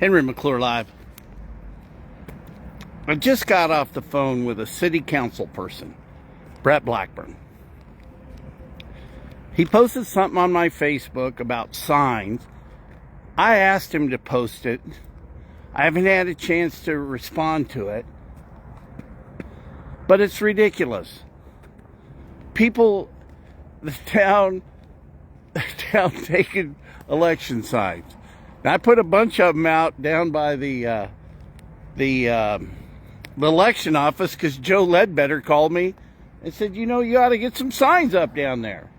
Henry McClure Live. I just got off the phone with a city council person, Brett Blackburn. He posted something on my Facebook about signs. I asked him to post it. I haven't had a chance to respond to it. But it's ridiculous. People, the town taking election signs. And I put a bunch of them out down by the election office because Joe Ledbetter called me and said, you ought to get some signs up down there.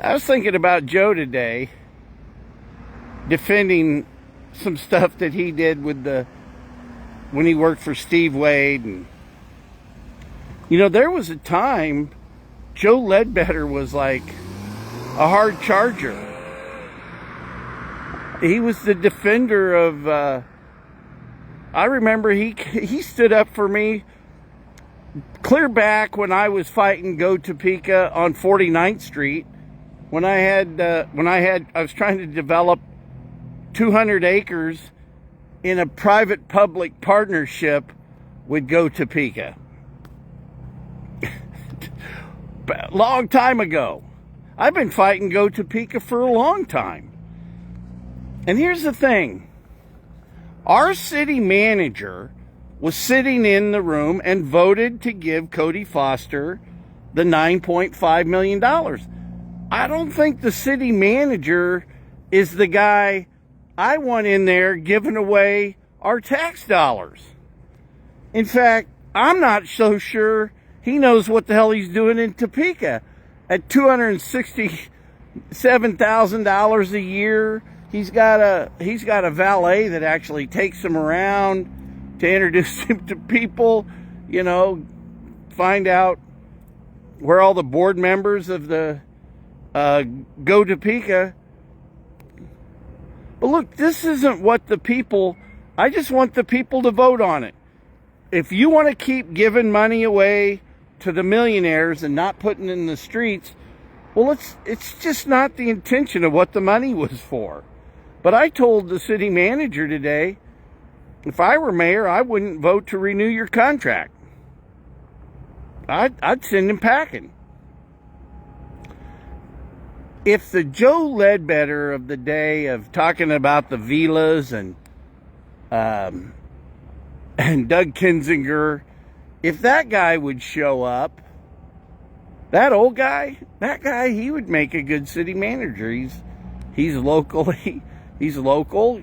I was thinking about Joe today, defending some stuff that he did with when he worked for Steve Wade. And there was a time Joe Ledbetter was like a hard charger. He was the defender of, I remember he stood up for me clear back when I was fighting Go Topeka on 49th Street. When I was trying to develop 200 acres in a private-public partnership with Go Topeka. Long time ago. I've been fighting Go Topeka for a long time. And here's the thing. Our city manager was sitting in the room and voted to give Cody Foster the $9.5 million. I don't think the city manager is the guy I want in there giving away our tax dollars. In fact, I'm not so sure he knows what the hell he's doing in Topeka. At $267,000 a year, he's got a valet that actually takes him around to introduce him to people, find out where all the board members of the Go Topeka. But look, this isn't what the people, I just want the people to vote on it. If you want to keep giving money away to the millionaires and not putting it in the streets, well, it's just not the intention of what the money was for. But I told the city manager today, if I were mayor, I wouldn't vote to renew your contract. I'd send him packing. If the Joe Ledbetter of the day of talking about the villas and Doug Kinzinger, if that guy would show up, that old guy, he would make a good city manager. He's local. He's local,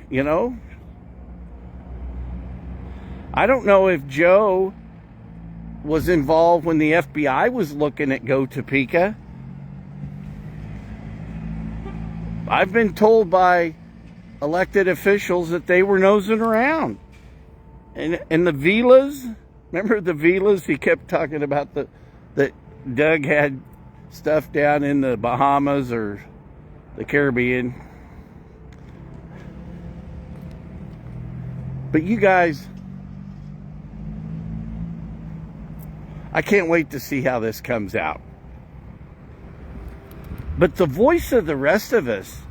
I don't know if Joe was involved when the FBI was looking at Go Topeka. I've been told by elected officials that they were nosing around. And the villas, remember the villas? He kept talking about that Doug had stuff down in the Bahamas or the Caribbean. But you guys, I can't wait to see how this comes out. But the voice of the rest of us,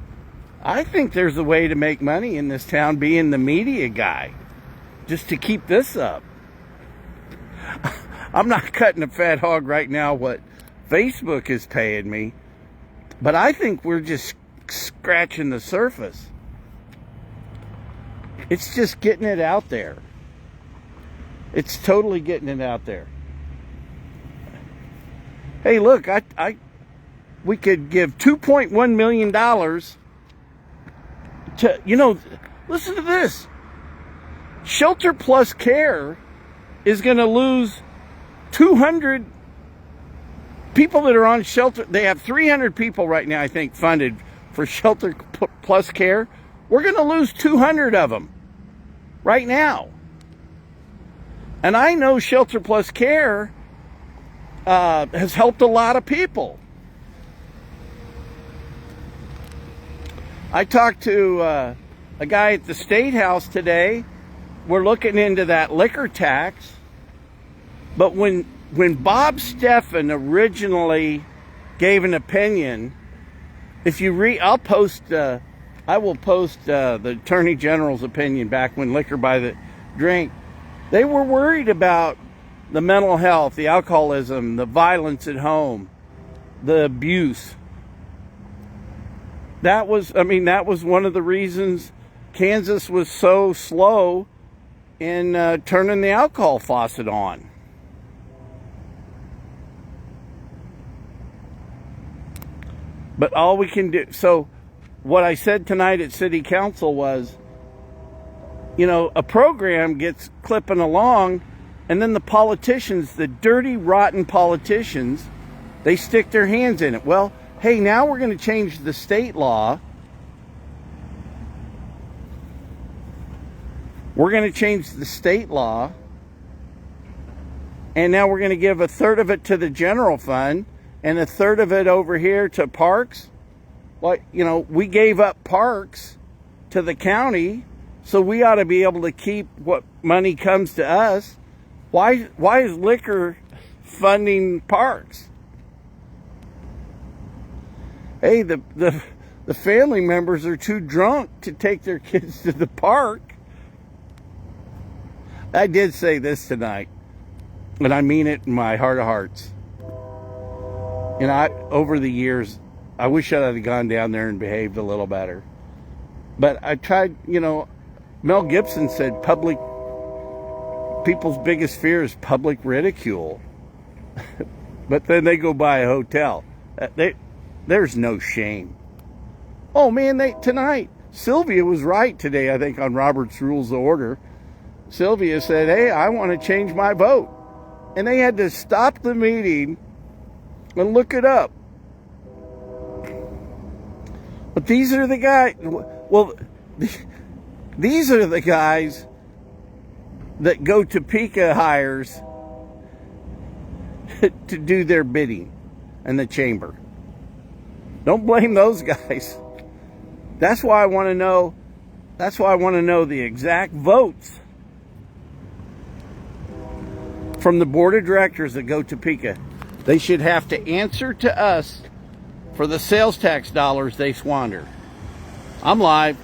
I think there's a way to make money in this town being the media guy, just to keep this up. I'm not cutting a fat hog right now what Facebook is paying me, but I think we're just scratching the surface. It's just getting it out there. It's totally getting it out there. Hey, look, we could give $2.1 million to, listen to this. Shelter Plus Care is going to lose 200 people that are on shelter. They have 300 people right now, I think, funded for Shelter Plus Care. We're going to lose 200 of them right now. And I know Shelter Plus Care has helped a lot of people. I talked to a guy at the State House today. We're looking into that liquor tax. But when Bob Steffen originally gave an opinion, if you read, I'll post I will post the Attorney General's opinion back when liquor by the drink. They were worried about the mental health, the alcoholism, the violence at home, the abuse. That was one of the reasons Kansas was so slow in turning the alcohol faucet on. But all we can do, so what I said tonight at City Council was, a program gets clipping along, and then the politicians, the dirty, rotten politicians, they stick their hands in it. Well, hey, now we're going to change the state law. We're going to change the state law. And now we're going to give a third of it to the general fund and a third of it over here to parks. Well, we gave up parks to the county, so we ought to be able to keep what money comes to us. Why is liquor funding parks? Hey, the family members are too drunk to take their kids to the park. I did say this tonight, and I mean it in my heart of hearts. Over the years, I wish I had gone down there and behaved a little better. But I tried, Mel Gibson said people's biggest fear is public ridicule. But then they go buy a hotel. There's no shame. Oh man, tonight, Sylvia was right today, I think, on Robert's Rules of Order. Sylvia said, hey, I want to change my vote. And they had to stop the meeting and look it up. But these are the guys, these are the guys that go Topeka hires to do their bidding in the chamber. Don't blame those guys. That's why I want to know the exact votes from the board of directors that go Topeka. They should have to answer to us for the sales tax dollars they squander. I'm live.